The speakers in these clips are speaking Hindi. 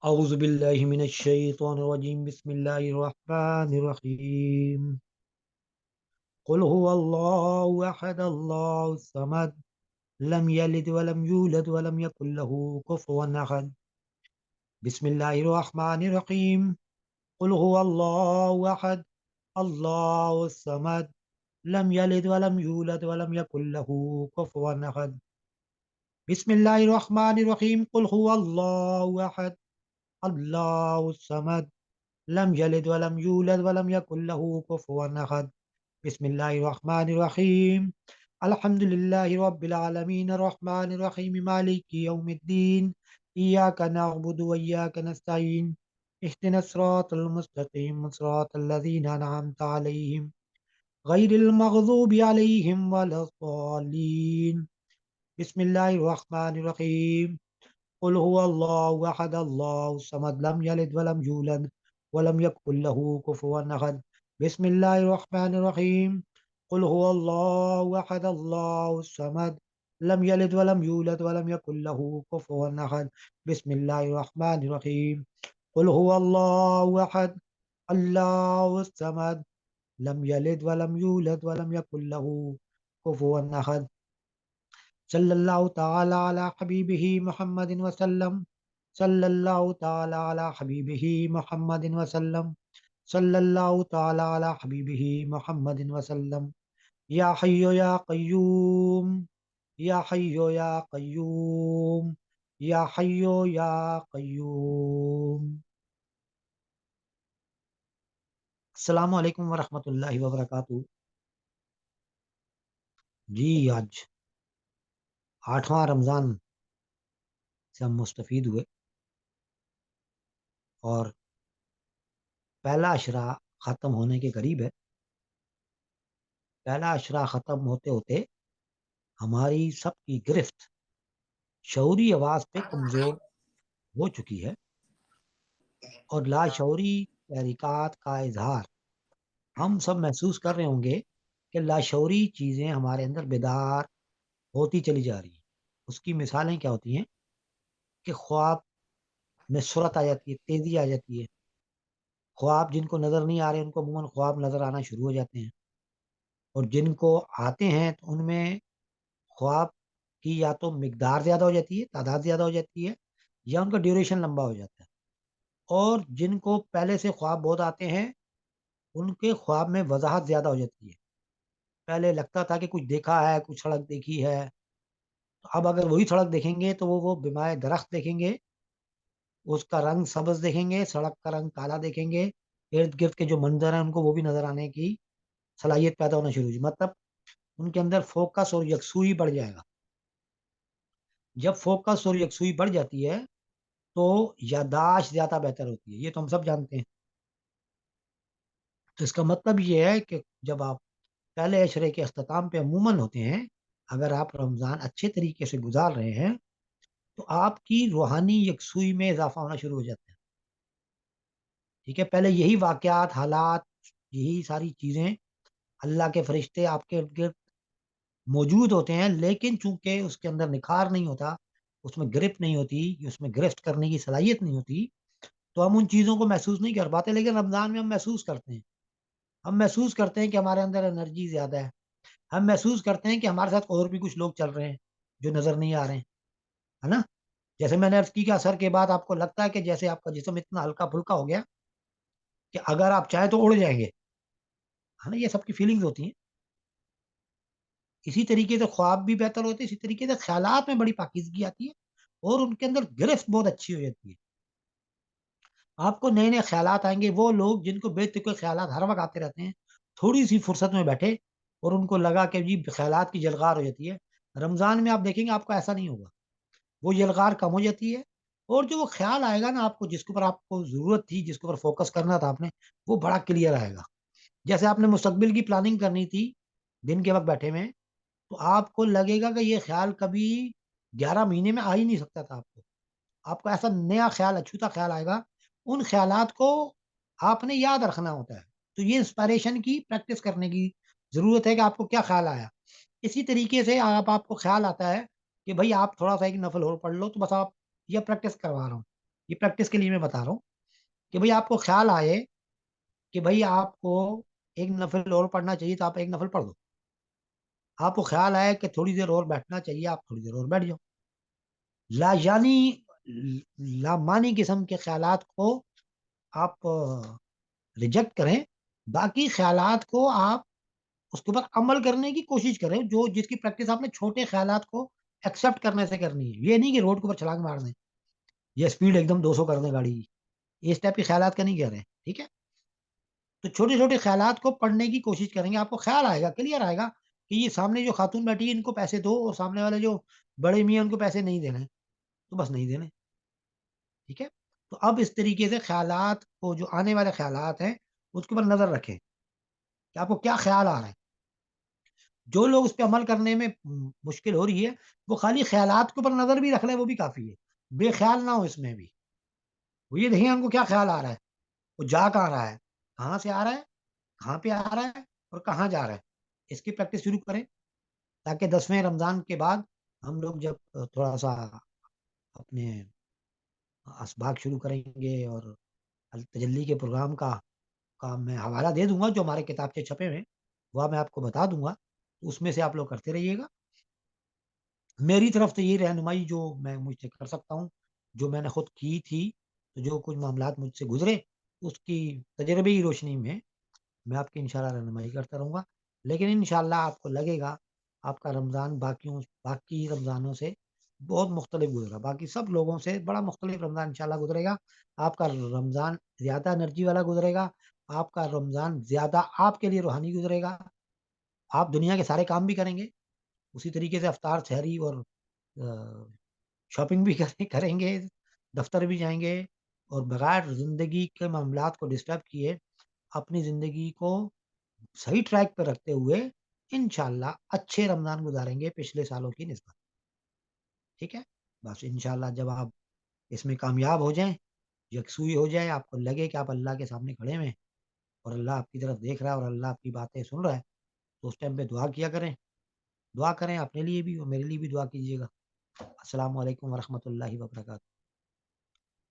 औज़ु बिल्लाहि मिनश शैतानिर रजीम बिस्मिल्लाहिर रहमानिर रहीम कुल हुवल्लाहु अहद अल्लाहुस समद लम यलिद वलम यूलद वलम यकुल लहू कुफुवन अहद बिस्मिल्लाहिर रहमानिर रहीम कुल हुवल्लाहु अहद अल्लाहुस समद लम यलिद वलम यूलद वलम यकुल लहू कुफुवन अहद बिस्मिल्लाहिर रहमानिर रहीम कुल हुवल्लाहु अहद अल्लाहुस समद लम यलिद वलम यूलद वलम यकुल लहू कुफुवन अहद बिस्मिल्लाहिर रहमानिर रहीम अल्हम्दुलिल्लाहि रब्बिल आलमीन अर्रहमानिर रहीम मालिकि यौमिद्दीन इय्याका नअबुदु व इय्याका नस्तईन इह्दिनस सिरातल मुस्तकीम सिरातल लज़ीना अनअमता अलैहिम गैरिल मग़ज़ूबि अलैहिम वलद्दालीन बिस्मिल्लाहिर रहमानिर रहीम कुल हुवल्लाहु अहद अल्लाहुस समद लम यलिद वलम यूलद वलम यकुल लहू कुफुवन अहद बिस्मिल्लाहिर रहमानिर रहीम कुल हुवल्लाहु अहद अल्लाहुस समद लम यलिद वलम यूलद वलम यकुल लहू कुफुवन अहद बिस्मिल्लाहिर रहमानिर रहीम कुल हुवल्लाहु अहद अल्लाहुस समद लम यलिद वलम यूलद वलम यकुल लहू कुफुवन अहद सल्लल्लाहु ताला अला हबीबिही मुहम्मदिन वसल्लम सल्लल्लाहु ताला अला हबीबिही मुहम्मदिन वसल्लम सल्लल्लाहु ताला अला हबीबिही मुहम्मदिन वसल्लम या हय्यो या कय्यूम या हय्यो या कय्यूम या हय्यो या कय्यूम। अस्सलामु अलैकुम वरहमतुल्लाहि वबरकातुहू। जी आज 8वां रमज़ान से हम मुस्तफ़ीद हुए और पहला अशरा ख़त्म होने के करीब है। पहला अशरा ख़त्म होते होते हमारी सबकी गिरफ्त शऊरी आवाज़ पे कमज़ोर हो चुकी है और लाशऊरी तहरीकात का इजहार हम सब महसूस कर रहे होंगे कि लाशऊरी चीज़ें हमारे अंदर बेदार होती चली जा रही हैं। उसकी मिसालें क्या होती हैं कि ख्वाब में सूरत आ जाती है, तेज़ी आ जाती है। ख्वाब जिनको नज़र नहीं आ रहे उनको अमूमन ख्वाब नज़र आना शुरू हो जाते हैं और जिनको आते हैं तो उनमें ख्वाब की या तो मिकदार ज़्यादा हो जाती है, तादाद ज़्यादा हो जाती है या उनका ड्यूरेशन लंबा हो जाता है। और जिनको पहले से ख्वाब बहुत आते हैं उनके ख्वाब में वजाहत ज़्यादा हो जाती है। पहले लगता था कि कुछ देखा है, कुछ सड़क देखी है, तो अब अगर वही सड़क देखेंगे तो वो बिमाए दरख्त देखेंगे, उसका रंग सब्ज देखेंगे, सड़क का रंग काला देखेंगे, इर्द गिर्द के जो मंजर हैं उनको वो भी नजर आने की सलाहियत पैदा होना शुरू होगी। मतलब उनके अंदर फोकस और यकसुई बढ़ जाएगा। जब फोकस और यकसुई बढ़ जाती है तो यादाश्त ज्यादा बेहतर होती है, ये तो हम सब जानते हैं। तो इसका मतलब ये है कि जब आप पहले अशरे के अख्ताम पे अमूमन होते हैं, अगर आप रमज़ान अच्छे तरीके से गुजार रहे हैं तो आपकी रूहानी यकसुई में इजाफा होना शुरू हो जाता है। ठीक है, पहले यही वाकयात, हालात, यही सारी चीज़ें, अल्लाह के फरिश्ते आपके इर्द गिर्द मौजूद होते हैं, लेकिन चूंकि उसके अंदर निखार नहीं होता, उसमें गिरफ्त नहीं होती, उसमें गिरफ्त करने की सलाहियत नहीं होती, तो हम उन चीज़ों को महसूस नहीं कर पाते। लेकिन रमज़ान में हम महसूस करते हैं। हम महसूस करते हैं कि हमारे अंदर एनर्जी ज़्यादा है। हम महसूस करते हैं कि हमारे साथ और भी कुछ लोग चल रहे हैं जो नज़र नहीं आ रहे हैं, है ना? जैसे मैंने अर्ज़ की कि असर के बाद आपको लगता है कि जैसे आपका जिस्म इतना हल्का-फुल्का हो गया कि अगर आप चाहें तो उड़ जाएँगे, है ना? ये सबकी फीलिंग्स होती हैं। इसी तरीके से ख्वाब भी बेहतर होते हैं, इसी तरीके से ख़्यालात में बड़ी पाकीज़गी आती है और उनके अंदर गिरफ्त बहुत अच्छी हो जाती है। आपको नए-नए ख़्यालात आएँगे, वो लोग जिनको बेतुके ख़्यालात हर वक़्त आते रहते हैं, थोड़ी-सी फ़ुर्सत में बैठे और उनको लगा कि जी ख़्यालात की यलगार हो जाती है। रमज़ान में आप देखेंगे आपको ऐसा नहीं होगा। वो यलगार कम हो जाती है और जो वो ख़्याल आएगा ना आपको, जिसके ऊपर आपको ज़रूरत थी, जिसके ऊपर फ़ोकस करना था आपने, वो बड़ा क्लियर आएगा। जैसे आपने मुस्तक़बिल की प्लानिंग करनी थी, दिन के वक़्त बैठे में, तो आपको लगेगा कि ये ख़्याल कभी 11 महीने में आ ही नहीं सकता था आपको। आपको ऐसा नया ख़्याल, अछूता ख़्याल आएगा। उन ख़्यालात को आपने याद रखना होता है। तो ये इंस्पायरेशन की प्रैक्टिस करने की ज़रूरत है कि आपको क्या ख़्याल आया। इसी तरीके से आपको ख़्याल आता है कि भई आप थोड़ा-सा एक नफ़ल और पढ़ लो, तो बस आप ये प्रैक्टिस करवा रहा हूँ। ये प्रैक्टिस के लिए मैं बता रहा हूँ कि भाई आपको ख्याल आए कि भाई आपको एक नफल और पढ़ना चाहिए, तो आप एक नफल पढ़ दो। आपको ख्याल आए कि थोड़ी देर और बैठना चाहिए, आप थोड़ी देर और बैठ जाओ। लाजानी लामानी किस्म के ख्यालात को आप रिजेक्ट करें। बाकी ख्यालात को आप उसके ऊपर अमल करने की कोशिश करें, जो जिसकी प्रैक्टिस आपने छोटे ख्यालात को एक्सेप्ट करने से करनी है। ये नहीं कि रोड के ऊपर छलांग मार दें या स्पीड एकदम 200 कर दें गाड़ी की। इस टाइप के ख्यालात का नहीं कह रहे हैं, ठीक है। तो छोटे छोटे ख्यालात को पढ़ने की कोशिश करेंगे, आपको ख्याल आएगा, क्लियर आएगा कि ये सामने जो खातून बैठी है इनको पैसे दो, और सामने वाले जो बड़े मियाँ उनको पैसे नहीं देने, तो बस नहीं देने, ठीक है। तो अब इस तरीके से ख्यालात को, जो आने वाले ख्यालात हैं उसके ऊपर नजर रखें कि आपको क्या ख्याल आ रहा है। जो लोग उस पर अमल करने में मुश्किल हो रही है, वो खाली ख्यालात के ऊपर नजर भी रख ले, वो भी काफी है। बेख्याल ना हो इसमें भी, वो ये देखें उनको क्या ख्याल आ रहा है, वो जा कहाँ रहा है, कहाँ से आ रहा है, कहाँ पे आ रहा है, और कहाँ जा रहा है। इसकी प्रैक्टिस शुरू करें, ताकि 10वें रमजान के बाद हम लोग जब थोड़ा सा अपने असबाक शुरू करेंगे, और अल तजल्ली के प्रोग्राम का मैं हवाला दे दूंगा, जो हमारे किताबचे छपे हुए हैं वह मैं आपको बता दूंगा, तो उसमें से आप लोग करते रहिएगा। मेरी तरफ से ये रहनुमाई जो मैं मुझसे कर सकता हूँ, जो मैंने खुद की थी, तो जो कुछ मामलात मुझसे गुजरे, उसकी तजर्बे की रोशनी में मैं आपकी इंशाल्लाह रहनुमाई करता रहूँगा। लेकिन इंशाल्लाह आपको लगेगा आपका रमज़ान बाकी रमज़ानों से बहुत मुख्तलिफ गुजरा, बाकी सब लोगों से बड़ा मुख्तलिफ रमज़ान इंशाल्लाह गुजरेगा। आपका रमज़ान ज़्यादा एनर्जी वाला गुजरेगा, आपका रमज़ान ज़्यादा आपके लिए रूहानी गुजरेगा। आप दुनिया के सारे काम भी करेंगे, उसी तरीके से अफ्तार, सहरी और शॉपिंग भी करेंगे, दफ्तर भी जाएंगे, और बगैर ज़िंदगी के मामलात को डिस्टर्ब किए अपनी ज़िंदगी को सही ट्रैक पर रखते हुए इंशाल्लाह अच्छे रमज़ान गुजारेंगे पिछले सालों की निस्बत, ठीक है। बस इंशाल्लाह जब आप इसमें कामयाब हो जाएं, यकसुई हो जाए, आपको लगे कि आप अल्लाह के सामने खड़े हुए हैं और अल्लाह आपकी तरफ देख रहा है और अल्लाह आपकी बातें सुन रहा है, तो उस टाइम पे दुआ किया करें। दुआ करें अपने लिए भी और मेरे लिए भी दुआ कीजिएगा। अस्सलाम वालेकुम वरहमतुल्लाहि वबरकातुहू।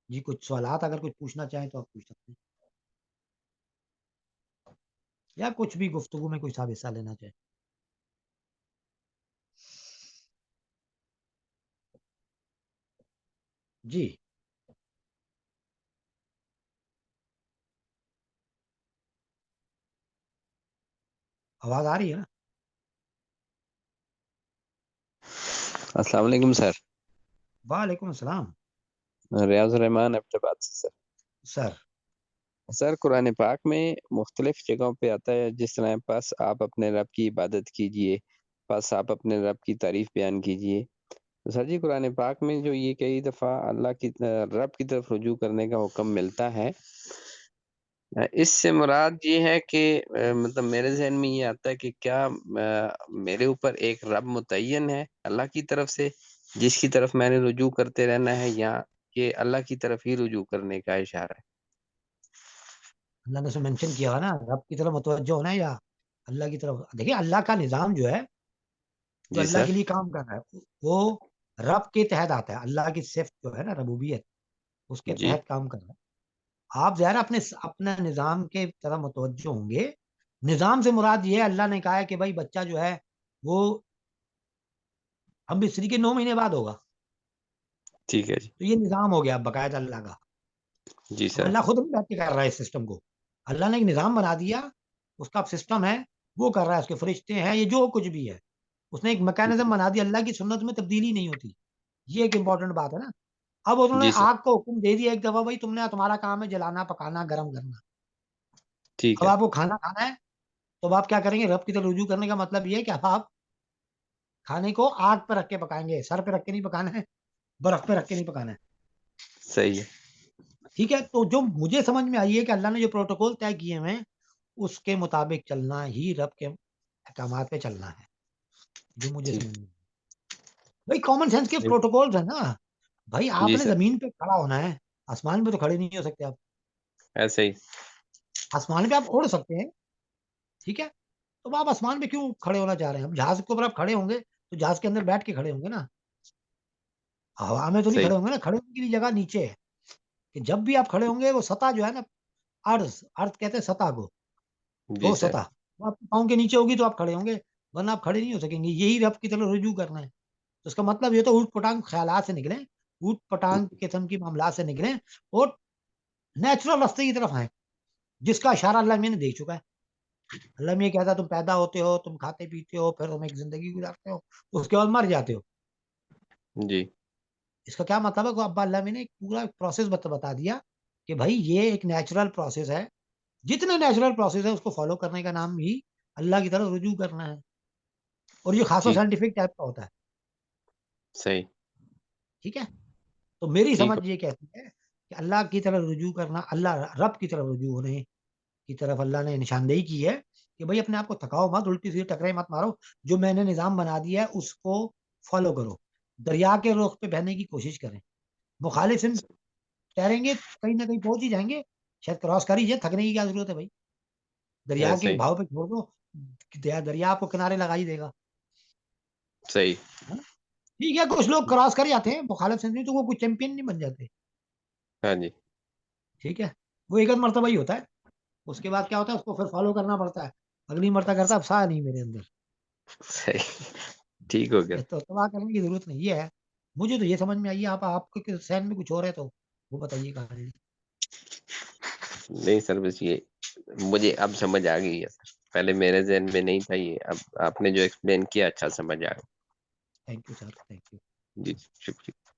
जी, कुछ सवालात अगर कुछ पूछना चाहें तो आप पूछ सकते हैं, या कुछ भी गुफ्तगू में कुछ आप हिस्सा लेना चाहें। जी, आवाज़ आ रही है ना? अस्सलाम वालेकुम सर। वालेकुम अस्सलाम। रियाज रहमान अहमदाबाद से सर। सर। सर कुरान पाक में मुख्तलिफ जगहों पे आता है, जिस तरह बस आप अपने रब की इबादत कीजिए, बस आप अपने रब की तारीफ बयान कीजिए। तो सर जी कुरान पाक में जो ये कई दफ़ा अल्लाह की रब की तरफ रुजू करने का हुक्म मिलता है, इससे मुराद ये है कि मतलब मेरे ज़हन में ये आता है कि क्या मेरे ऊपर एक रब मुतय्यन है अल्लाह की तरफ से, जिसकी तरफ मैंने रुजू करते रहना है, या कि अल्लाह की तरफ ही रुजू करने का इशारा है? अल्लाह ने उसमें मेंशन किया हुआ ना, रब की तरफ मुतवज्जो होना है या अल्लाह की तरफ। देखिए अल्लाह का निज़ाम जो है, जो जी अल्लाह सर। के लिए काम कर रहा है, वो रब के तहत आता है। अल्लाह की सिर्फ जो है ना रबूबियत, उसके जी, तहत काम कर रहा है। आप ज़ाहिर अपने अपना निज़ाम के तरफ मुतवज्जो होंगे। निज़ाम से मुराद ये है, अल्लाह ने कहा है कि भाई बच्चा जो है वो हम मिस्री के 9 महीने बाद होगा। ठीक है जी। तो ये निज़ाम हो गया बाकायदा अल्लाह का। जी अब सर। अल्लाह खुद नहीं बैठ के कर रहा है इस सिस्टम को। अल्लाह ने एक निज़ाम बना दिया, उसका सिस्टम है, वो कर रहा है, उसके फरिश्ते हैं, ये जो कुछ भी है, उसने एक मैकेनिज्म बना दिया। अल्लाह की सुन्नत में तब्दीली नहीं होती, ये एक इंपॉर्टेंट बात है ना। अब उन्होंने जी सर। आग को हुक्म दे दिया एक दफा, भाई तुमने, तुम्हारा काम है जलाना, पकाना, गर्म करना। ठीक अब है। आपको खाना खाना है, तो अब आप क्या करेंगे? रब की तरफ रुजू करने का मतलब ये है कि अब आप खाने को आग पर रख के पकाएंगे, सर पे रख के नहीं पकाना है, बर्फ पे रख के नहीं पकाना है, सही है। ठीक है। तो जो मुझे समझ में आई है कि अल्लाह ने जो प्रोटोकॉल तय किए हुए हैं, उसके मुताबिक चलना ही रब के अहकामात पे चलना है, जो मुझे ठीक। समझ में। भाई कॉमन सेंस के जी, प्रोटोकॉल्स है ना। भाई जी आपने सर। जमीन पे खड़ा होना है, आसमान पे तो खड़े नहीं हो सकते आप। ऐसे ही। आसमान पे आप उड़ सकते हैं, ठीक है। तो आप आसमान पे क्यों खड़े होना चाह रहे हैं? अब जहाज के ऊपर आप खड़े होंगे तो जहाज के अंदर बैठ के खड़े होंगे ना, हवा में तो नहीं सही। खड़े होंगे ना। खड़े होने के लिए जगह नीचे है, कि जब भी आप खड़े होंगे वो सतह जो है ना, अर्थ अर्थ कहते हैं सतह को, जी ठोस सर। सतह, वो आपके पाँव के नीचे होगी तो आप खड़े होंगे, वरना आप खड़े नहीं हो सकेंगे। यही रब की तरफ रुजू करना है। तो उसका मतलब ये तो ऊट पटांग ख्यालात से निकले, ऊट पटांग किस्म की मामला से निकले और नेचुरल रास्ते की तरफ आए, जिसका इशारा अल्लाह मैंने देख चुका है। अल्लाह में कहता है तुम पैदा होते हो, तुम खाते पीते हो, फिर तुम एक जिंदगी गुजारते हो, उसके बाद मर जाते हो। जी इसका क्या मतलब है कि अब्बा अल्लाह ने एक पूरा प्रोसेस बता दिया कि भाई ये एक नेचुरल प्रोसेस है। जितने नेचुरल प्रोसेस है उसको फॉलो करने का नाम ही अल्लाह की तरफ रुजू करना है। और ये खासा ठीक। साइंटिफिक टाइप का होता है। सही। ठीक है। तो मेरी ठीक समझ हो। ये कहती है कि अल्लाह की तरफ रुजू करना, अल्लाह रब की तरफ रुजू होने की तरफ अल्लाह ने निशानदेही की है कि भाई अपने आप को थकाओ मत, उल्टी सीधी टकराई मत मारो, जो मैंने निजाम बना दिया है उसको फॉलो करो। दरिया के रुख पे बहने की कोशिश करें। मुखालिफ सिम तैरेंगे कहीं ना कहीं पहुंच ही जाएंगे, शायद क्रॉस कर ही जाए, थकने की क्या जरूरत है भाई। दरिया ऐसे के ही। भाव पे छोड़ दो, दरिया आपको किनारे लगा ही देगा। सही। है ना? ठीक है, कुछ लोग क्रॉस कर जाते हैं मुखालिफ सिम तो वो कुछ चैंपियन नहीं बन जाते। हाँ जी। ठीक है, वो एक आध मरतबा ही होता है। उसके बाद क्या होता है, उसको फिर फॉलो करना पड़ता है। अगली मरतबा करता, अब सा नहीं मेरे अंदर। सही। ठीक हो गया। ये तो तबाह करने की जरूरत नहीं है। मुझे तो ये समझ में आई है, आप आपके सहन में कुछ और है तो वो बताइए कहानी। नहीं सर, बस ये मुझे अब समझ आ गई है सर। पहले मेरे जहन में नहीं था ये, अब आपने जो एक्सप्लेन किया अच्छा समझ आ गया। Thank you sir, thank you. जी शुक्रिया।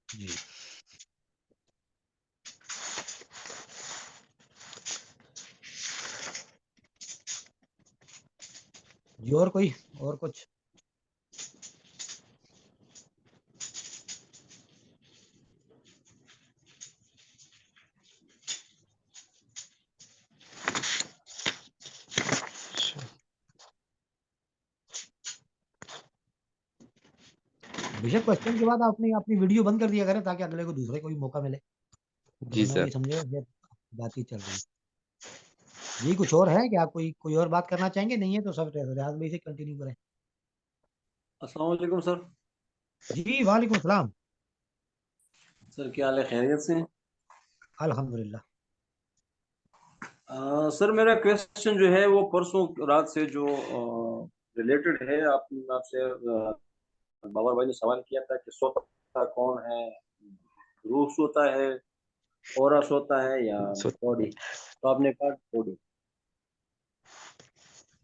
जी। जी और कोई, और कुछ? बेशक क्वेश्चन के बाद आपने अपनी वीडियो बंद कर दिया करें ताकि अगले को दूसरे को भी मौका मिले, तो जी बंदा सर। भी समझे ये बातचीत चल रही है। यही कुछ और है कि आप कोई कोई और बात करना चाहेंगे? नहीं है तो सब रियाज भाई से कंटिन्यू करें। अस्सलाम वालेकुम सर। जी वालेकुम सलाम। सर क्या हाल है, खैरियत से हैं? अल्हम्दुलिल्लाह। सर मेरा क्वेश्चन जो है वो परसों रात से जो रिलेटेड है, आपसे बाबर भाई ने सवाल किया था कि सोता कौन है, रूह सोता है, औरा सोता है या सो बॉडी? तो आपने कहा बॉडी।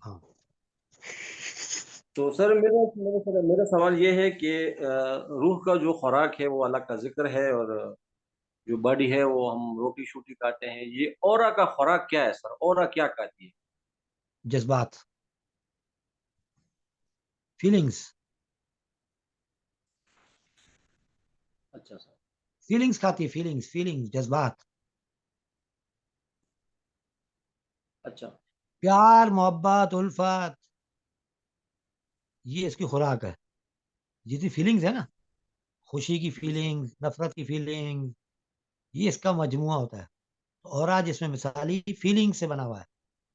हाँ। तो सर मेरा सवाल ये है कि रूह का जो खुराक है वो अल्लाह का जिक्र है, और जो बॉडी है वो हम रोटी शूटी खाते हैं। ये औरा का खुराक क्या है सर? औरा क्या खाती है? जज्बात, फीलिंग्स, अच्छा सर। फीलिंग्स खाती है, फीलिंग्स, फीलिंग्स, जज्बात। अच्छा। प्यार, मोहब्बत, उल्फत, ये इसकी खुराक है। जितनी फीलिंग्स है ना, खुशी की फीलिंग्स, नफरत की फीलिंग्स, ये इसका मजमुआ होता है। और आज इसमें मिसाली फीलिंग से बना हुआ है।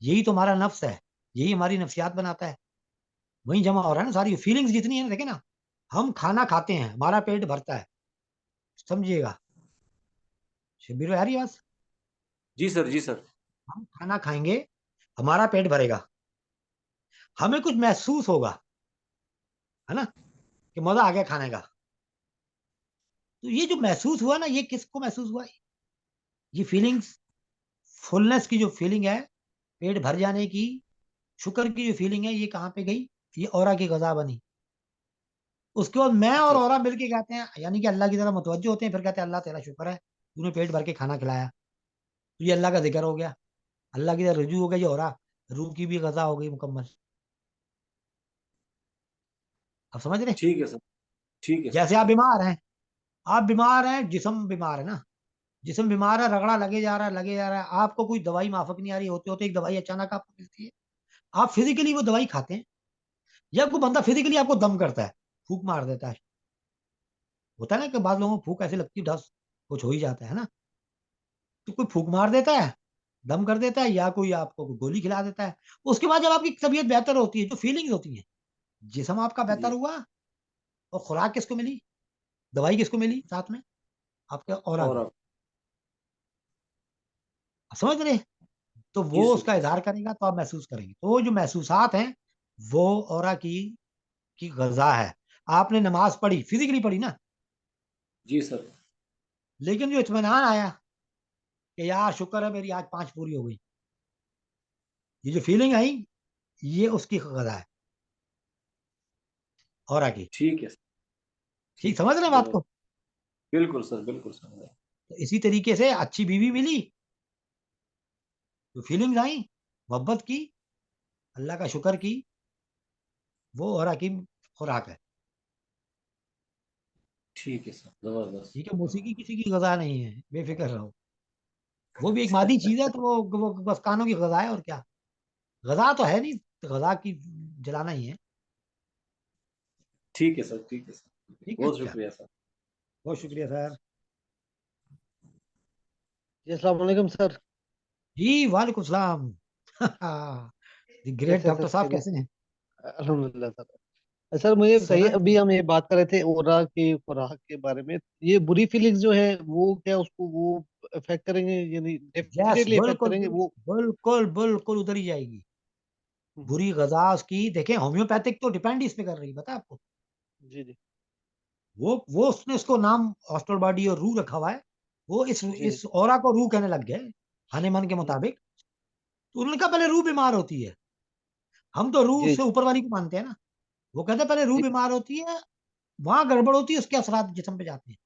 यही तो हमारा नफ्स है, यही हमारी नफ्सियात बनाता है। वही जमा हो रहा है ना सारी फीलिंग्स जितनी है ना, देखे ना, हम खाना खाते हैं हमारा पेट भरता है, समझिएगा। शिबिर आ रही है बस। जी सर, जी सर। हम खाना खाएंगे, हमारा पेट भरेगा, हमें कुछ महसूस होगा, है ना, कि मजा आ गया खाने का। तो ये जो महसूस हुआ ना, ये किसको महसूस हुआ? ये फीलिंग्स, फुलनेस की जो फीलिंग है, पेट भर जाने की, शुक्र की जो फीलिंग है, ये कहाँ पे गई? ये औरा की गजा बनी। उसके बाद मैं और अच्छा औरा मिलके कहते हैं, यानी कि अल्लाह की तरफ मुतवज्जो होते हैं, फिर कहते हैं अल्लाह तेरा शुक्र है, तूने पेट भर के खाना खिलाया। तो ये अल्लाह का जिक्र हो गया, अल्लाह की तरफ रुजू हो गया, ये औरा, रूह की भी गजा हो गई मुकम्मल। अब समझ रहे? ठीक है सर। ठीक है सर। जैसे आप बीमार हैं, आप बीमार हैं, जिस्म बीमार है ना, जिस्म बीमार है, रगड़ा लगे जा रहा है, लगे जा रहा है, आपको कोई दवाई माफक नहीं आ रही, होते होते एक दवाई अचानक आपको मिलती है, आप फिजिकली वो दवाई खाते हैं। या कोई बंदा फिजिकली आपको दम करता है, फूक मार देता है। होता है ना कि बाद लोगों को फूक ऐसे लगती है, ढस कुछ हो ही जाता है ना। तो कोई फूक मार देता है, दम कर देता है, या कोई आपको गोली खिला देता है। उसके बाद जब आपकी तबीयत बेहतर होती है, जो फीलिंग्स होती है, जिस्म आपका बेहतर जी। हुआ, और खुराक किसको मिली? दवाई किसको मिली साथ में? आपके औरा और को। अब समझ रहे? तो जी वो सर। उसका इजहार करेगा तो आप महसूस करेंगे। तो वो जो महसूसात हैं वो औरा की गजा है। आपने नमाज पढ़ी, फिजिकली पढ़ी ना, जी सर। लेकिन जो इत्मीनान आया कि यार शुक्र है मेरी आज 5 पूरी हो गई, ये जो फीलिंग आई, ये उसकी गजा है औरा की। ठीक है सर। ठीक ठीक समझ रहे हैं है, बात जरूर। को? बिल्कुल सर, बिल्कुल सर। तो इसी तरीके से अच्छी बीवी मिली, जो फीलिंग्स आई, मोहब्बत की, अल्लाह का शुक्र की, वो औरा की खुराक है। ठीक है सर, जबरदस्त। ठीक है, मौसीकी किसी की गजा नहीं है, बेफिक्र रहो। वो भी एक मादी चीज है, तो वो बस कानों की गजा है, और क्या। गजा तो है नहीं, तो गजा की जलाना ही है। ठीक है सर, ठीक है सर, ठीक है, बहुत चल, शुक्रिया सर। बहुत शुक्रिया सर। जी अस्सलाम वालेकुम सर। जी वालेकुम सलाम। ग्रेट कैसे हैं डॉक्टर सर, साहब, खैरियत? कैसे हैं? अल्हम्दुलिल्लाह सर। सर मुझे बताइए, सोना अभी हम ये बात कर रहे थे ओरा की खुराक के बारे में। ये बुरी फीलिंग्स जो है वो क्या उसको वो इफेक्ट करेंगे, यानी यस, डेफिनेटली इफेक्ट बिल्कुल करेंगे वो? बिल्कुल बिल्कुल उधर ही जाएगी। हम्म, बुरी गजा उसकी, देखें होम्योपैथिक तो डिपेंड इस पे कर रही है, पता है आपको? जी जी वो उसने इसको नाम हॉस्टल बॉडी और रू रखा हुआ है। वो इस जी जी। इस औरा को रू कहने लग गए, हनीमन के हम्म, मुताबिक। तो उन्होंने कहा पहले रू बीमार होती है, हम तो रू जी से ऊपर वाली को मानते हैं ना। वो कहते हैं पहले रू जी। बीमार होती है, वहां गड़बड़ होती है, उसके असरात जिस्म पे जाते हैं।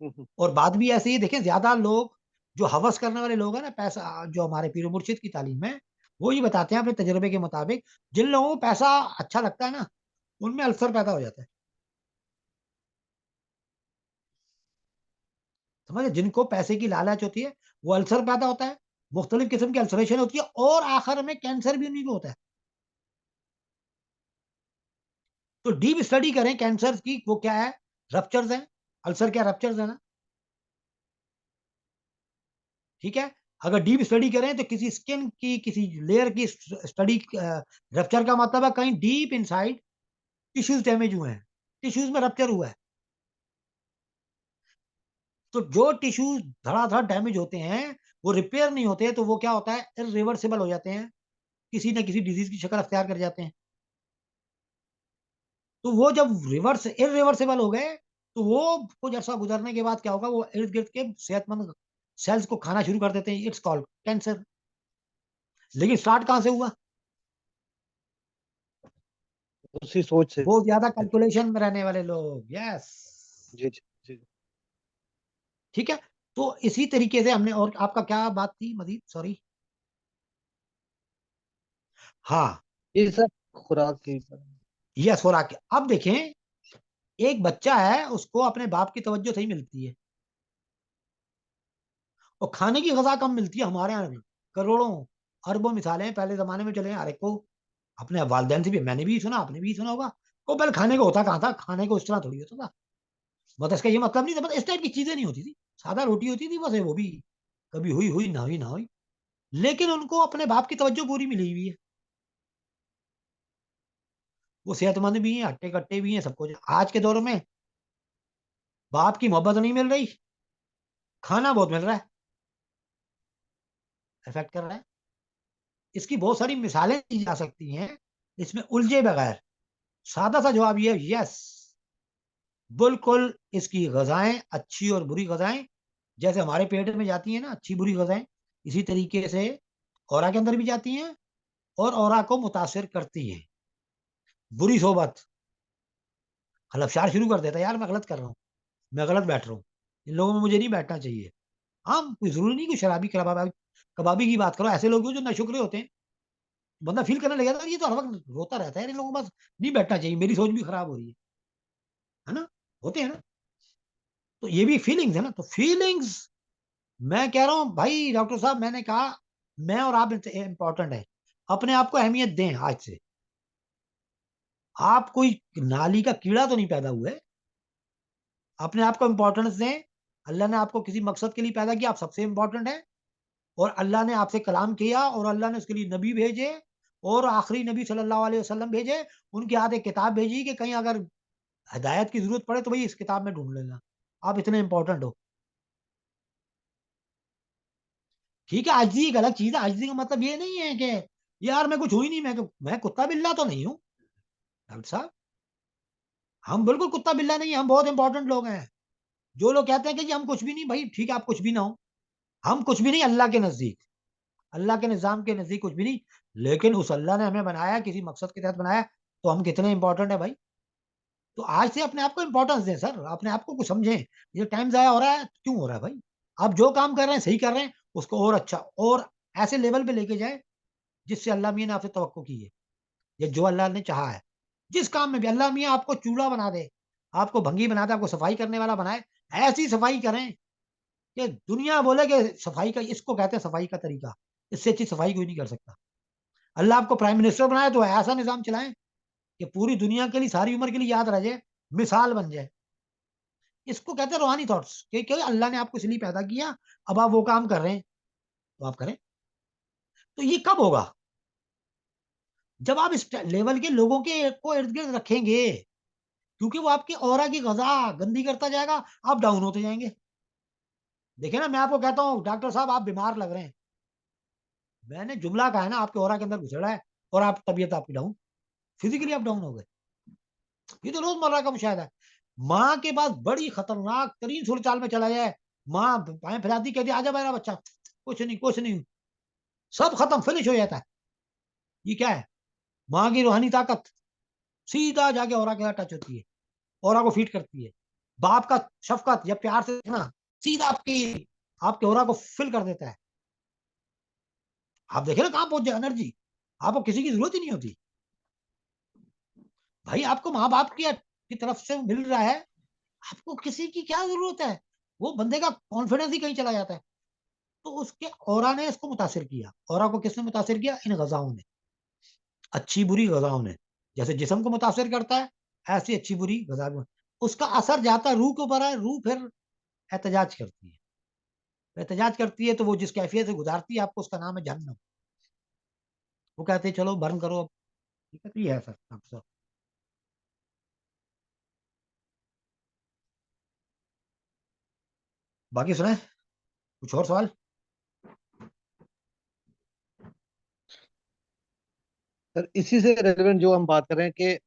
हम्म, और बात भी ऐसे ही देखें, ज्यादा लोग जो हवस करने वाले लोग हैं ना, पैसा जो हमारे पीर मुर्शिद की तालीम है, वो ये बताते हैं अपने तजुर्बे के मुताबिक, जिन लोगों को पैसा अच्छा लगता है ना, उनमें अल्सर पैदा हो जाता है। समझे? जिनको पैसे की लालच होती है, वो अल्सर पैदा होता है, मुख्तलिफ किस्म की अल्सरेशन होती है, और आखिर में कैंसर भी उन्हीं को होता है। तो डीप स्टडी करें कैंसर की, वो क्या है, रप्चर्स है। अल्सर क्या, रप्चर्स है ना? ठीक है। अगर डीप स्टडी करें तो किसी स्किन की किसी लेयर की स्टडी, रप्चर का मतलब है कहीं डीप इनसाइड टिश्यूज डैमेज हुए हैं, टिश्यूज में रप्चर हुआ है। तो जो टिश्यूज धड़ाधड़ डैमेज होते हैं, वो रिपेयर नहीं होते, तो वो क्या होता है, इरिवर्सिबल हो जाते हैं, किसी न किसी डिजीज की शक्ल अख्तियार कर जाते हैं। तो वो जब रिवर्स इरिवर्सिबल हो गए, तो वो कुछ अर्सा गुजरने के बाद क्या होगा, वो इर्द गिर्द के सेहतमंद सेल्स को खाना शुरू कर देते हैं, इट्स कॉल्ड कैंसर। लेकिन स्टार्ट कहां से हुआ? उसी सोच से। बहुत ज्यादा कैलकुलेशन में रहने वाले लोग, यस। जी जी जी। ठीक है। तो इसी तरीके से हमने, और आपका क्या बात थी मजीद, सॉरी? हाँ, ये सर खुराक की। यस, हो रहा। अब देखें, एक बच्चा है, उसको अपने बाप की तवज्जो सही मिलती है, और खाने की गजा कम मिलती है। हमारे यहाँ भी करोड़ों अरबों मिसालें हैं, पहले जमाने में चले, अरे को अपने वालदेन से भी, मैंने भी सुना, आपने भी सुना होगा, को पहले खाने को होता कहाँ था, खाने को इस तरह थोड़ी होता था। मतलब इसका ये मतलब नहीं था, मतलब इस टाइप की चीजें नहीं होती थी, सादा रोटी होती थी बस, वो भी कभी हुई हुई, ना हुई ना हुई। लेकिन उनको अपने बाप की तवज्जो पूरी मिली हुई है, वो सेहतमंद भी हैं, हट्टे कट्टे भी हैं, सब कुछ। आज के दौर में बाप की मोहब्बत नहीं मिल रही, खाना बहुत मिल रहा है, इफेक्ट कर रहा है। इसकी बहुत सारी मिसालें दी जा सकती हैं, इसमें उलझे बगैर सादा सा जवाब ये है, यस, बिल्कुल। इसकी गजाएं, अच्छी और बुरी गजाएं, जैसे हमारे पेट में जाती हैं ना अच्छी बुरी गजाएं, इसी तरीके से औरा के अंदर भी जाती हैं, और औरा को मुतासिर करती हैं। बुरी सोबत खलफशार शुरू कर देता है, यार मैं गलत कर रहा हूँ, मैं गलत बैठ रहा हूँ, इन लोगों में मुझे नहीं बैठना चाहिए। हाँ, कोई जरूरी नहीं, कोई शराबी कबाबी कबाबी की बात करो, ऐसे लोग जो नशुक्रे होते हैं, बंदा फील करने लगा था, ये तो हर वक्त रोता रहता है, इन लोगों को बस नहीं बैठना चाहिए, मेरी सोच भी खराब हो रही है ना? होते हैं ना? तो ये भी फीलिंग्स है ना, तो फीलिंग्स, मैं कह रहा हूं भाई डॉक्टर साहब, मैंने कहा मैं और आप इंपॉर्टेंट है, अपने आप को अहमियत दें आज से। आप कोई नाली का कीड़ा तो नहीं पैदा हुए, अपने आप को इंपॉर्टेंस दें। अल्लाह ने आपको किसी मकसद के लिए पैदा किया, आप सबसे इंपॉर्टेंट है, और अल्लाह ने आपसे कलाम किया, और अल्लाह ने उसके लिए नबी भेजे, और आखिरी नबी सल्लल्लाहु अलैहि वसल्लम भेजे, उनके हाथ एक किताब भेजी कि कहीं अगर हिदायत की जरूरत पड़े तो भाई इस किताब में ढूंढ लेना, आप इतने इंपॉर्टेंट हो। ठीक है, आजिज़ी एक अलग चीज है। आजिज़ी का मतलब ये नहीं है कि यार मैं कुछ हुई नहीं, मैं कुत्ता बिल्ला तो नहीं हूँ डॉक्टर साहब। हम बिल्कुल कुत्ता बिल्ला नहीं है, हम बहुत इंपॉर्टेंट लोग हैं। जो लोग कहते हैं कि जी हम कुछ भी नहीं, भाई ठीक है आप कुछ भी ना हो, हम कुछ भी नहीं अल्लाह के नजदीक, अल्लाह के निज़ाम के नजदीक कुछ भी नहीं। लेकिन उस अल्लाह ने हमें बनाया, किसी मकसद के तहत बनाया, तो हम कितने इंपॉर्टेंट है भाई। तो आज से अपने आप को इंपॉर्टेंस दें सर, अपने आप को कुछ समझें। ये टाइम जाया हो रहा है, क्यों हो रहा है भाई? आप जो काम कर रहे हैं सही कर रहे हैं, उसको और अच्छा और ऐसे लेवल पे लेके जाए जिससे अल्लाह मियाँ ने आपसे तवक्को की है, या जो अल्लाह ने चाहा है। जिस काम में भी अल्लाह मियाँ आपको चूल्हा बना दे, आपको भंगी बना दे, आपको सफाई करने वाला बनाए, ऐसी सफाई करें कि दुनिया बोले कि सफाई का, इसको कहते हैं सफाई का तरीका। इससे अच्छी सफाई कोई नहीं कर सकता। अल्लाह आपको प्राइम मिनिस्टर बनाए तो ऐसा निज़ाम चलाएं कि पूरी दुनिया के लिए, सारी उम्र के लिए याद रह जाए, मिसाल बन जाए। इसको कहते हैं रूहानी थॉट्स, कि अल्लाह ने आपको इसलिए पैदा किया, अब आप वो काम कर रहे हैं, तो आप करें। तो ये कब होगा? जब आप इस लेवल के लोगों के को इर्द-गिर्द रखेंगे, क्योंकि वो आपकी ऑरा की ग़ज़ा गंदी करता जाएगा, आप डाउन होते जाएँगे। देखिए ना, मैं आपको कहता हूँ डॉक्टर साहब आप बीमार लग रहे हैं। मैंने जुमला कहा है ना, आपके ऑरा के अंदर घुस रहा है और आप तबीयत आपकी डाउन, फिज़िकली आप डाउन हो गए। ये तो रोज़मर्रा का मुशाहिदा है। माँ के पास बड़ी खतरनाक तरीन सुरचाल में चला जाए, माँ बाएँ फैलाती कहती है, "आजा मेरा बच्चा।" कुछ नहीं, सब खत्म, फिनिश हो जाता है। ये क्या है? माँ की रूहानी ताकत सीधा जाके औरा के साथ टच होती है, औरा को फीड करती है। बाप का शफ़क़त या प्यार से देखना, सीधा आपके औरा को फ़िल कर देता है। आप देखिए ना कहाँ पहुँच जाए एनर्जी, आपको किसी की ज़रूरत ही नहीं होती। भाई आपको माँ-बाप की तरफ से मिल रहा है, आपको किसी की क्या ज़रूरत है? वो बंदे का कॉन्फिडेंस ही कहीं चला जाता है। तो उसके ऑरा ने इसको मुतासिर किया। ऑरा को किसने मुतासिर किया? इन ग़ज़ाओं ने, अच्छी-बुरी ग़ज़ाओं ने। जैसे जिस्म को मुतासिर करता है, ऐसी अच्छी-बुरी ग़ज़ा को। उसका असर जाता है रूह के ऊपर है, रूह फिर एहतजाज करती है। एहतजाज करती है तो वो जिस कैफ़ियत से गुज़ारती है आपको, उसका नाम है जहन्नम। वो कहते हैं चलो बर्न करो अब। ठीक है, तो ये है सर आपका। बाकी सुनाएँ? कुछ और सवाल? सर इसी से रेलेवेंट जो हम बात कर रहे हैं कि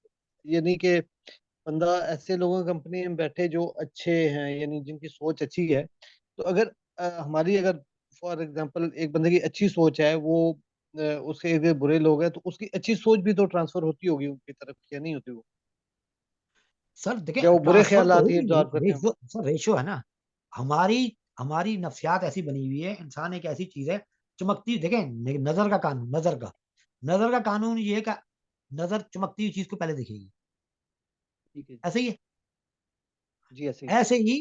यानी कि बंदा ऐसे लोगों की कंपनी में बैठे जो अच्छे हैं, यानी जिनकी सोच अच्छी है। तो अगर हमारी अगर फॉर एग्जांपल एक बंदे की अच्छी सोच है, वो उसके इर्द बुरे लोग हैं, तो उसकी अच्छी सोच भी तो ट्रांसफर होती होगी उनकी तरफ, या नहीं होती वो? सर देखिए या वो बुरे ट्रांसफ़र तो ख्यालात ही होगी, एब्जॉर्ब करते हैं? रेशो सर रेशो है ना। हमारी हमारी नफ्सियात ऐसी बनी हुई है, इंसान एक ऐसी चीज़ है, चमकती देखें नज़र का कानून, नज़र का कानून ये है कि नज़र चमकती हुई चीज़ को पहले दिखेगी। ठीक है। ऐसे ही है। जी ऐसे ही। ऐसे ही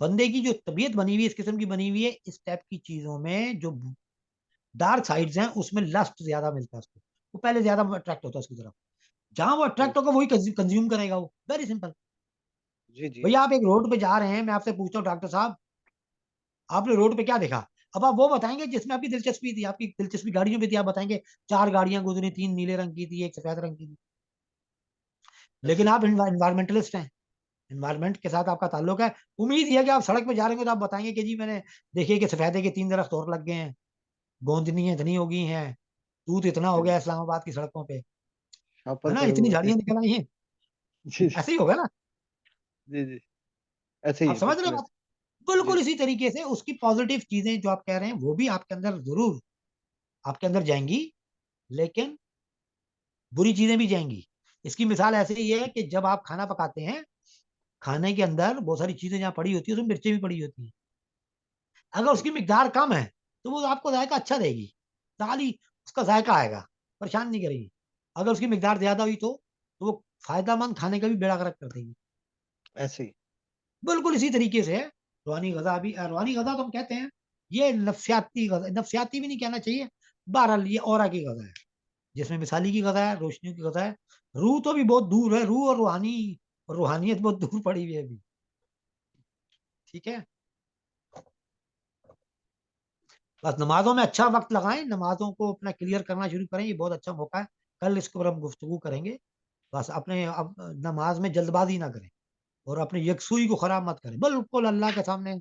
बंदे की जो तबीयत बनी हुई है, इस किस्म की बनी हुई है, इस टाइप की चीज़ों में जो डार्क साइड्स हैं, उसमें लस्ट ज़्यादा मिलता है उसको। वो पहले ज़्यादा अट्रैक्ट होता है उसकी तरफ। जहाँ वो जी अट्रैक्ट होगा वही कंज़्यूम करेगा वो। Very simple. जी जी। भैया आप एक रोड पे जा रहे हैं, मैं आपसे पूछता हूँ डॉक्टर साहब, आपने रोड पे क्या देखा? अब आप वो बताएँगे जिसमें आपकी दिलचस्पी थी, आपकी दिलचस्पी गाड़ियों में थी, आप बताएँगे 4 गाड़ियाँ गुज़री, 3 नीले रंग की थी, 1 सफ़ेद रंग की थी। ऐसे लेकिन ही। आप एनवायरमेंटलिस्ट हैं, एनवायरमेंट के साथ आपका ताल्लुक है। उम्मीद ये है कि आप सड़क पे जा रहे होंगे तो आप बताएँगे कि जी मैंने देखिए कि सफ़ेदे के 3 दरख्त और लग गए हैं, गोंदनियाँ इतनी हो गई हैं, दूध इतना हो जी गया जी। है इस्लामाबाद की सड़कों पे, शापर है ना? पड़े इतनी हुए थे। झाड़ियाँ निकल आई हैं। जी जी। ऐसे ही होगा ना? जी जी। ऐसे ही आप है, समझ रहे हैं बिल्कुल बात? ऐसे। जी बिल्कुल जी। इसी तरीके से उसकी पॉज़िटिव चीज़ें जो आप कह रहे हैं, वो भी आपके अंदर ज़रूर आपके अंदर जाएँगी, लेकिन बुरी चीज़ें भी जाएँगी। इसकी मिसाल ऐसे ही है कि जब आप खाना पकाते हैं, खाने के अंदर बहुत सारी चीज़ें जहाँ पड़ी होती हैं, उसमें मिर्चें भी पड़ी होती हैं। अगर जी उसकी मिकदार कम है, तो वो आपको ज़ायका अच्छा देगी। साली उसका ज़ायका आएगा, परेशान नहीं करेगी। अगर उसकी मिकदार ज़्यादा हुई तो वो फ़ायदेमंद खाने का भी बेड़ा गर्क कर देगी। ऐसे ही। बिल्कुल इसी तरीके से है, रूहानी ग़ज़ा भी रूहानी ग़ज़ा तो हम कहते हैं, ये नफ़्सियाती ग़ज़ा नफ़्सियाती भी नहीं कहना चाहिए, बहरहाल ये ऑरा की ग़ज़ा है, जिसमें मिसाली की ग़ज़ा है, रोशनियों की ग़ज़ा है। रूह तो अभी बहुत दूर है, रूह और रूहानियत बहुत दूर पड़ी हुई है अभी, ठीक है? बस नमाज़ों में अच्छा वक़्त लगाएँ, नमाज़ों को अपना क्लियर करना शुरू करें, ये बहुत अच्छा मौका है। कल इसके ऊपर हम गुफ्तगू करेंगे। बस अपने अब नमाज़ में जल्दबाज़ी ना करें और अपनी यकसुई को ख़राब मत करें। बिल्कुल अल्लाह के सामने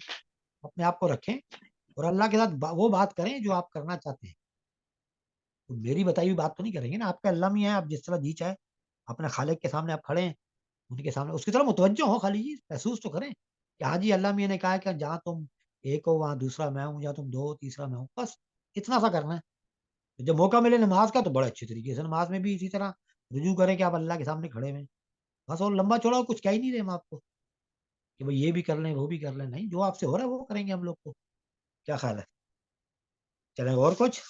अपने आप को रखें और अल्लाह के साथ वो बात करें जो आप करना चाहते हैं। तो मेरी बताई हुई बात तो नहीं करेंगे ना, आपका अल्लाह मियाँ है, आप जिस तरह जी चाहे अपने खालिक के सामने आप खड़े हैं, उनके सामने उसकी तरफ मुतवज्जो हो, खाली जी महसूस तो करें कि हाँ जी अल्लाह मियाँ ने कहा है कि जहाँ तुम एक हो वहाँ दूसरा मैं हूँ, जहाँ तुम दो हो तीसरा मैं हूँ, बस इतना सा करना है। तो जब मौका मिले नमाज का तो बड़े अच्छे तरीके से नमाज में भी इसी तरह रुजू करें कि आप अल्लाह के सामने खड़े हुए हैं। बस और लंबा चौड़ा कुछ कह ही नहीं रहे हम आपको कि भाई ये भी कर लें वो भी कर लें, नहीं जो आपसे हो रहा है वो करेंगे हम लोग को। क्या ख्याल है? चलें और कुछ?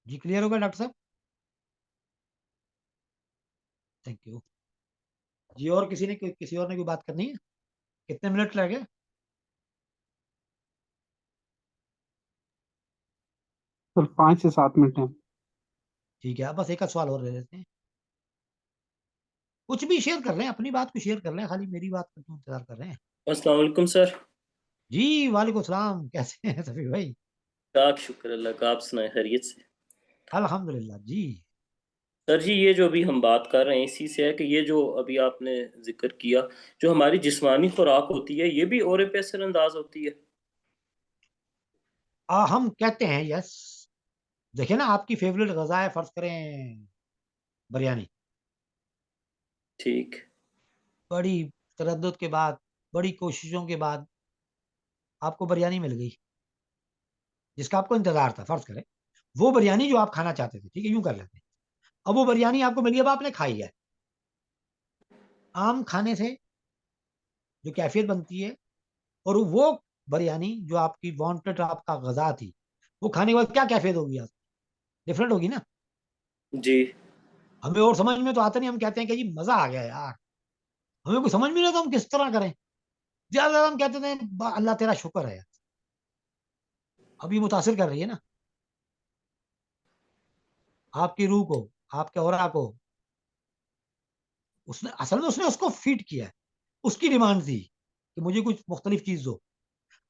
जी क्लियर हो गया डॉक्टर साहब? थैंक यू जी। और किसी ने किसी और ने कोई बात करनी है? कितने मिनट रह गए? सर 5 से 7 मिनट है। ठीक है, आप बस एक आध सवाल और ले लेते हैं। कुछ भी शेयर कर रहे हैं, अपनी बात को शेयर कर रहे हैं, खाली मेरी बात का क्यों इंतजार कर रहे हैं? अस्सलाम वालेकुम सर। जी वालेकुम सलाम, कैसे हैं सभी भाई? लाख शुक्र अल्लाह का, आप सुनाए खैरियत से। अल्हम्दुलिल्लाह जी। सर जी, ये जो अभी हम बात कर रहे हैं इसी से है कि ये जो अभी आपने जिक्र किया, जो हमारी जिस्मानी खुराक होती है ये भी औरे पे असरअंदाज होती है। हम कहते हैं यस। देखिए ना, आपकी फेवरेट गजा है, फर्ज करें बिरयानी, ठीक। बड़ी तरद्दुद के बाद, बड़ी कोशिशों के बाद आपको बिरयानी मिल गई जिसका आपको इंतजार था, फर्ज करें वो बिरयानी जो आप खाना चाहते थे, ठीक है यूं कर लेते हैं। अब वो बिरयानी आपको मिली, अब आपने खाई है। आम खाने से जो कैफियत बनती है और वो बिरयानी जो आपकी वांटेड आपका गजा थी, वो खाने के बाद क्या कैफियत होगी आप, डिफरेंट होगी ना। जी। हमें और समझ में तो आता नहीं, हम कहते हैं कि जी मजा आ गया यार। हमें कुछ समझ में नहीं आता हम किस तरह करें। ज्यादा ज्यादा हम कहते थे अल्लाह तेरा शुक्र है यार। अब ये मुतासिर कर रही है ना आपकी रूह को, आपके औरा को। उसने असल में उसने उसको फीड किया है, उसकी डिमांड थी कि मुझे कुछ मुख्तलिफ चीज दो।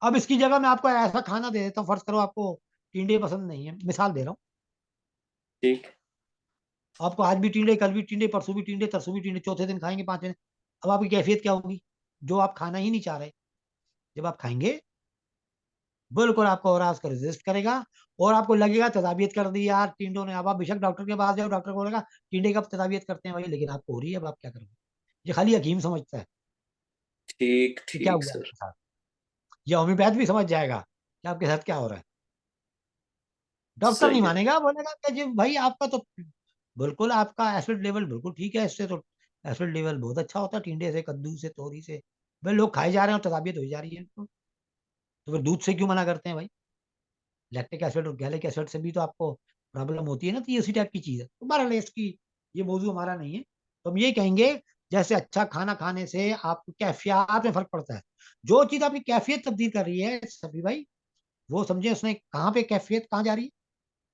अब इसकी जगह मैं आपको ऐसा खाना दे देता हूँ, फर्ज करो आपको टिंडे पसंद नहीं है, मिसाल दे रहा हूँ। ठीक। आपको आज भी टिंडे, कल भी टिंडे, परसों भी टिंडे, तरसों भी टिंडे, चौथे दिन खाएंगे, पांचवें दिन। अब आपकी कैफियत क्या होगी? जो आप खाना ही नहीं चाह रहे, जब आप खाएंगे बिल्कुल आपको और उसको रेजिस्ट करेगा और आपको लगेगा तदाबियत कर दी यार टिंडों ने। अब आप बेशक डॉक्टर के पास जाओ, डॉक्टर को बोलेगा टिंडे कब तदाबियत करते हैं भाई, लेकिन आपको हो रही है, अब आप क्या करोगे? ये खाली हकीम समझता है ठीक। कि क्या ठीक हुआ सर। आपके साथ। ये होम्योपैथ भी समझ जाएगा कि आपके साथ क्या हो रहा है। डॉक्टर नहीं सही है। मानेगा, बोलेगा कि जी भाई आपका तो बिल्कुल आपका एसिड लेवल बिल्कुल ठीक है, इससे तो एसिड लेवल बहुत अच्छा होता है टिंडे से, कद्दू से, तोरी से। भाई लोग खाए जा रहे हैं और तदाबियत हो जा रही है इनको, तो फिर दूध से क्यों मना करते हैं भाई? लैक्टिक एसिड और गैलिक एसिड से भी तो आपको प्रॉब्लम होती है ना, तो ये उसी टाइप की चीज है। तो बहरहाल इसकी ये मौजू हमारा नहीं है। तो हम ये कहेंगे जैसे अच्छा खाना खाने से आपको कैफियत में फर्क पड़ता है, जो चीज आपकी कैफियत तब्दील कर रही है सभी भाई, वो समझे उसने कहाँ पे कैफियत कहाँ जा रही है,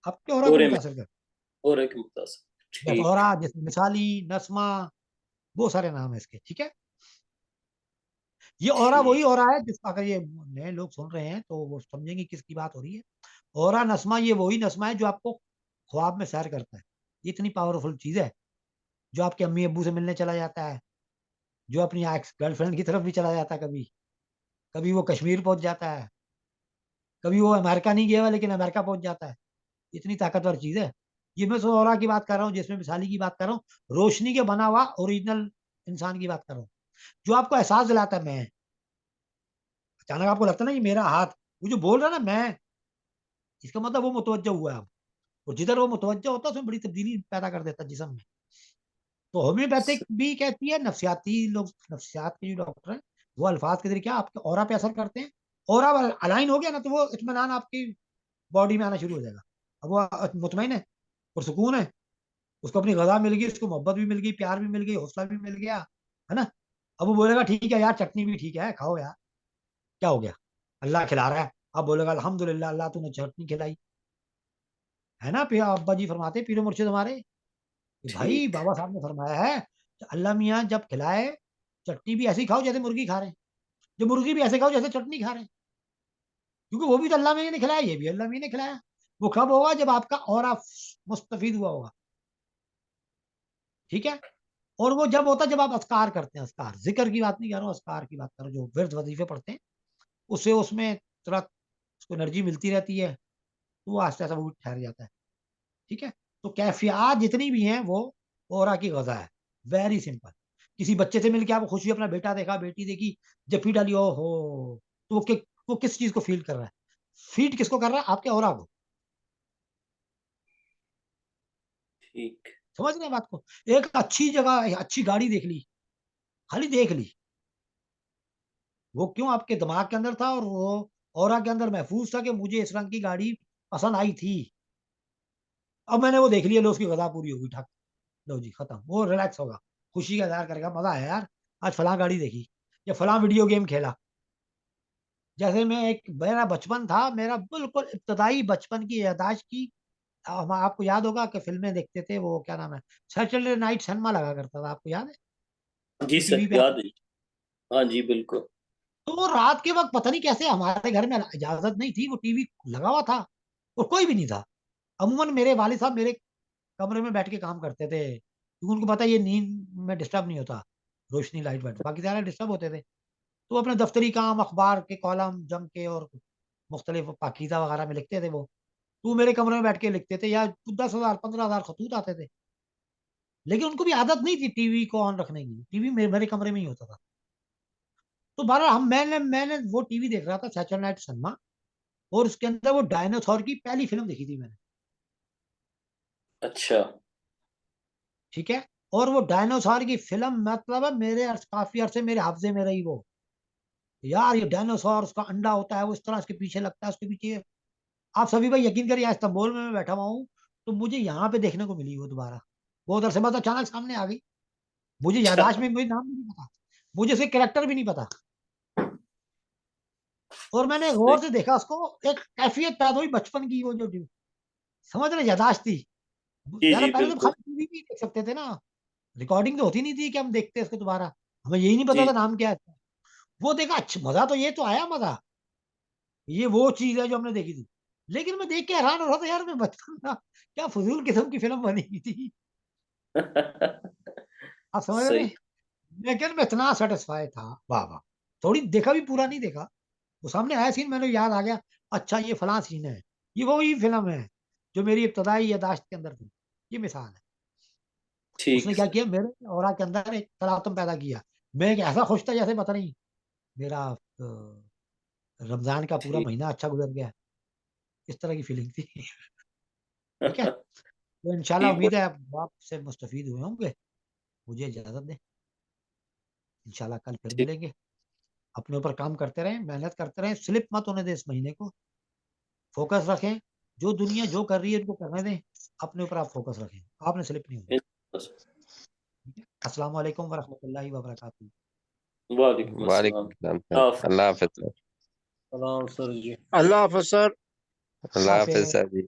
आपके और को औरे में, मुतासर कर। औरे के मुतासिर। जैसे ठीक। और जैसे मिसाली, नस्मा, वो सारे नाम है इसके, ठीक है। ये औरा वही ठीक। औरा है जिसका अगर ये नए लोग सुन रहे हैं तो वो समझेंगे किसकी बात हो रही है। औरा नस्मा ये वही नस्मा है जो आपको ख्वाब में सैर करता है। ये इतनी पावरफुल चीज है, जो आपके अम्मी अब्बू से मिलने चला जाता है, जो अपनी एक्स गर्लफ्रेंड की तरफ भी चला जाता है, कभी कभी वो कश्मीर पहुंच जाता है, कभी वो अमेरिका नहीं गया हुआ लेकिन अमेरिका पहुंच जाता है। इतनी ताकतवर चीज है। ये मैं सोरा की बात कर रहा हूँ, जिसमें मिसाली की बात कर रहा हूँ, रोशनी के बना हुआ ओरिजिनल इंसान की बात कर रहा हूँ, जो आपको एहसास दिलाता है मैं। अचानक आपको लगता है ना ये मेरा हाथ, वो जो बोल रहा है ना मैं, इसका मतलब वो मुतवज्जह हुआ है अब। और जिधर वो मुतवज्जह होता है उसमें बड़ी तब्दीली पैदा कर देता है जिसम में। तो होम्योपैथिक स- भी कहती है, नफ्सियाती लोग, नफ्सियात के जो डॉक्टर हैं वो अल्फाज के जरिए क्या आपके ऑरा पे असर करते हैं। ऑरा अलाइन हो गया ना तो वो इत्मीनान आपकी बॉडी में आना शुरू हो जाएगा। अब वो मुतमईन है, पुरसुकून है, उसको अपनी गजा मिल गई, उसको मोहब्बत भी मिल गई, प्यार भी मिल गई, हौसला भी मिल गया, है ना। अब वो बोलेगा ठीक है यार चटनी भी ठीक है खाओ यार, क्या हो गया, अल्लाह खिला रहा है। अब बोलेगा अल्हम्दुलिल्लाह अल्लाह तूने चटनी खिलाई, है ना। फिर अब्बा जी फरमाते पीरो मुर्शिद हमारे कि भाई ठीक। बाबा साहब ने फरमाया है कि अल्लाह मियाँ जब खिलाए चटनी भी ऐसी खाओ जैसे मुर्गी खा रहे हैं, जो मुर्गी भी ऐसे खाओ जैसे चटनी खा रहे हैं, क्योंकि वो भी तो अल्लाह मियाँ ने खिलाया, ये भी अल्लाह मियाँ ने खिलाया। वो कब होगा? जब आपका और मुस्तफीद हुआ होगा, ठीक है। और वो जब होता है जब आप अस्कार करते हैं, अस्कार जिक्र की बात नहीं कर रहा हूँ, अस्कार की बात कर रहा हूँ, जो विर्द वजीफे पढ़ते हैं, उससे उसमें थोड़ा उसको एनर्जी मिलती रहती है, तो वो आस्ते आस्ते वो भी ठहर जाता है। ठीक है। तो कैफियत जितनी भी हैं वो ओरा की गजा है, वेरी सिंपल। किसी बच्चे से मिलके आपको खुशी, अपना बेटा देखा, बेटी देखी, जफ्फी डाली, ओ हो, तो वो किस चीज को फील कर रहा है? फीड किसको कर रहा है? आपके ओरा को। ठीक। समझ रहे हैं बात को? एक अच्छी जगह, एक अच्छी गाड़ी देख ली, खाली देख ली, वो क्यों आपके दिमाग के अंदर था और वो ओरा के अंदर महफूज था कि मुझे इस रंग की गाड़ी पसंद आई थी। अब मैंने वो देख लिया, लो उसकी गजा पूरी होगी, ठक, लो जी खत्म, वो रिलैक्स होगा, खुशी का इजहार करेगा, मजा आया यार, आज फलां गाड़ी देखी या फलां वीडियो गेम खेला। जैसे मैं एक, मेरा बचपन था, मेरा बिल्कुल इब्तदाई बचपन की यादाश्त की, आपको याद होगा कि फिल्में देखते थे, वो क्या नाम है, सैटरडे नाइट सिनेमा लगा करता था, आपको याद है? जी जो सर, टीवी पे याद आता। है। हाँ जी, बिल्कुल। तो रात के वक्त पता नहीं कैसे हमारे घर में इजाजत नहीं थी, वो टीवी लगा हुआ था और कोई भी नहीं था। अमूमन मेरे वालिद साहब मेरे कमरे में बैठ के काम करते थे, क्योंकि उनको पता है ये नींद में डिस्टर्ब नहीं होता, रोशनी लाइट वाइट, बाकी सारे डिस्टर्ब होते थे। तो अपने दफ्तरी काम, अखबार के कॉलम जम के और मुख्तलिफ पाकीज़ा वगैरह में लिखते थे वो। तो वो मेरे कमरे में बैठ के लिखते थे, या 10,000 15,000 खतूत आते थे। लेकिन उनको भी आदत नहीं थी टीवी को ऑन रखने की, टीवी मेरे कमरे में ही होता था। तो बहरहाल हम मैंने वो टीवी देख रहा था, सैटरडे नाइट सिनेमा, और उसके अंदर वो डायनासोर की पहली फिल्म देखी थी मैंने। अच्छा। ठीक है। और वो डायनासोर की फिल्म मतलब है मेरे काफी अरसे मेरे हाफ्जे में रही वो। यार ये डायनासोर, उसका अंडा होता है, वो इस तरह उसके पीछे लगता है, उसके पीछे, आप सभी भाई यकीन करिए, इस्तांबुल में मैं बैठा हुआ हूँ, तो मुझे यहाँ पे देखने को मिली वो दोबारा। वो उधर से बस अचानक सामने आ गई, मुझे अच्छा। याददाश्त में मुझे नाम भी नहीं पता, मुझे उसके कैरेक्टर भी नहीं पता। और मैंने सही। गौर से देखा उसको, एक कैफियत पैदा हुई बचपन की, वो जो समझ रहे, याददाश्त थी। जी यार जी, पहले तो बिल्कुल। खाली टीवी भी देख सकते थे ना, रिकॉर्डिंग तो होती नहीं थी कि हम देखते इसको दोबारा, हमें यही नहीं पता जी। था नाम क्या है। वो देखा, अच्छा मजा तो ये तो आया, मजा, ये वो चीज है जो हमने देखी थी। लेकिन मैं देख के हैरान हो रहा था, यार मैं बचपन था, क्या फजूल किस्म की फिल्म बनी हुई थी। आप समझ रहे हैं? सही। लेकिन मैं इतना सेटिस्फाई था, वाह वाह। थोड़ी देखा भी, पूरा नहीं देखा, वो सामने आया सीन, मैंने याद आ गया, अच्छा ये फलां सीन है, ये वही फिल्म है जो मेरी इब्तदाई यादाश्त के अंदर थी। ये मिसाल है। उसने ठीक क्या सर। किया, मेरे औरा के अंदर एक तलातम पैदा किया। मैं एक ऐसा खुश था जैसे पता नहीं, मेरा रमजान का पूरा ठीक। महीना अच्छा गुजर गया, इस तरह की फीलिंग थी। ठीक है। तो इंशाल्लाह ठीक। उम्मीद है आप आपसे मुस्तफीद हुए होंगे। मुझे इजाजत दें, इंशाल्लाह कल फिर ठीक। मिलेंगे। अपने ऊपर काम करते रहें, मेहनत करते रहें, स्लिप मत होने दें इस महीने को, फोकस रखें, जो दुनिया जो कर रही है उनको करने दें, अपने ऊपर आप फोकस रखें, आपने स्लिप नहीं होना। ठीक है। अस्सलाम वालेकुम वरहमतुल्लाहि वबरकातुहू। वालेकुम वालेकुम अस्सलाम। सलाम सर, अल्लाह हाफिज सर। सलाम सर जी। अल्लाह हाफ़िज़ सर। अल्लाह हाफिज हाफिज। सर जी।